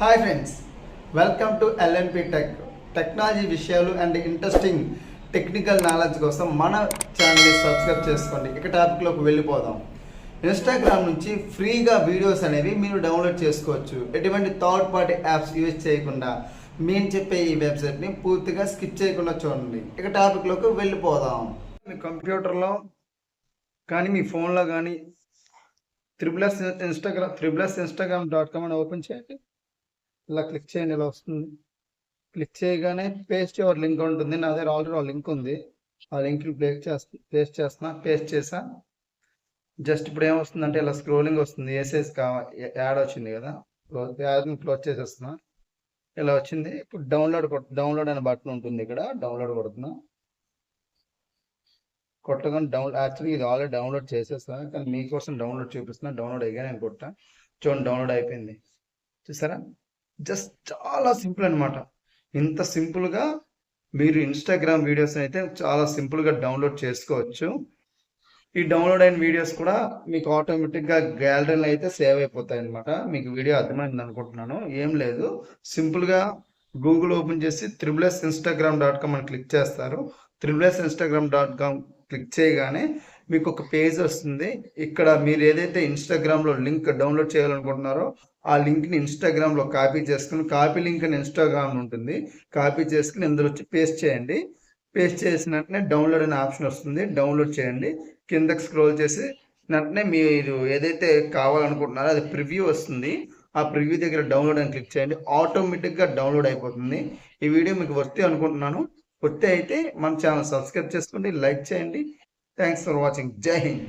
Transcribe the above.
Hi friends, welcome to ఎల్ఎన్పి tech. Technology విషయాలు and interesting technical knowledge కోసం మన ఛానల్ని సబ్స్క్రైబ్ చేసుకోండి. ఇక టాపిక్లోకి వెళ్ళిపోదాం. ఇన్స్టాగ్రామ్ నుంచి ఫ్రీగా వీడియోస్ అనేవి మీరు డౌన్లోడ్ చేసుకోవచ్చు. ఎటువంటి థర్డ్ పార్టీ యాప్స్ యూజ్ చేయకుండా మేము చెప్పే ఈ వెబ్సైట్ని పూర్తిగా స్కిప్ చేయకుండా చూడండి. ఇక టాపిక్లోకి వెళ్ళిపోదాం. మీ కంప్యూటర్లో కానీ మీ ఫోన్లో కానీ +Instagram.com అని ఓపెన్ చేయండి. ఇలా క్లిక్ చేయండి. ఇలా వస్తుంది. క్లిక్ చేయగానే పేస్ట్ యువర్ లింక్ ఉంటుంది. నా దగ్గర ఆల్రెడీ ఆ లింక్ ఉంది. ఆ లింక్ పేస్ట్ చేసా. జస్ట్ ఇప్పుడు ఏమొస్తుందంటే ఇలా స్క్రోలింగ్ వస్తుంది. యాడ్ వచ్చింది కదా, యాడ్ని క్లోజ్ చేసేస్తున్నా. ఇలా వచ్చింది. ఇప్పుడు డౌన్లోడ్ అనే బటన్ ఉంటుంది. ఇక్కడ డౌన్లోడ్ కొడుతున్నా. కొట్టగానే యాక్చువల్లీ ఇది ఆల్రెడీ డౌన్లోడ్ చేసేస్తా, కానీ మీకోసం డౌన్లోడ్ చూపిస్తున్నా. డౌన్లోడ్ అయ్యాక నేను కొట్టా. చూడండి, డౌన్లోడ్ అయిపోయింది. చూసారా? జస్ట్ చాలా సింపుల్ అనమాట. ఇంత సింపుల్గా మీరు ఇన్స్టాగ్రామ్ వీడియోస్ అయితే చాలా సింపుల్గా డౌన్లోడ్ చేసుకోవచ్చు. ఈ డౌన్లోడ్ అయిన వీడియోస్ కూడా మీకు ఆటోమేటిక్గా గ్యాలరీలో అయితే సేవ్ అయిపోతాయి అనమాట. మీకు వీడియో అర్థమైంది అనుకుంటున్నాను. ఏం లేదు, సింపుల్గా గూగుల్ ఓపెన్ చేసి +Instagram.com అని క్లిక్ చేస్తారు. +Instagram.com క్లిక్ చేయగానే మీకు ఒక పేజ్ వస్తుంది. ఇక్కడ మీరు ఏదైతే ఇన్స్టాగ్రామ్లో లింక్ డౌన్లోడ్ చేయాలనుకుంటున్నారో ఆ లింక్ని ఇన్స్టాగ్రామ్లో కాపీ చేసుకుని, కాపీ లింక్ అని ఇన్స్టాగ్రామ్ ఉంటుంది, కాపీ చేసుకుని ఇందులో వచ్చి పేస్ట్ చేయండి. పేస్ట్ చేసిన వెంటనే డౌన్లోడ్ అనే ఆప్షన్ వస్తుంది. డౌన్లోడ్ చేయండి. కిందకి స్క్రోల్ చేసి వెంటనే మీరు ఏదైతే కావాలనుకుంటున్నారో అది ప్రివ్యూ వస్తుంది. ఆ ప్రివ్యూ దగ్గర డౌన్లోడ్ అని క్లిక్ చేయండి. ఆటోమేటిక్గా డౌన్లోడ్ అయిపోతుంది. ఈ వీడియో మీకు వర్తి అనుకుంటున్నాను. వర్తి అయితే మన ఛానల్ సబ్స్క్రైబ్ చేసుకోండి, లైక్ చేయండి. Thanks for watching. జై హింద్.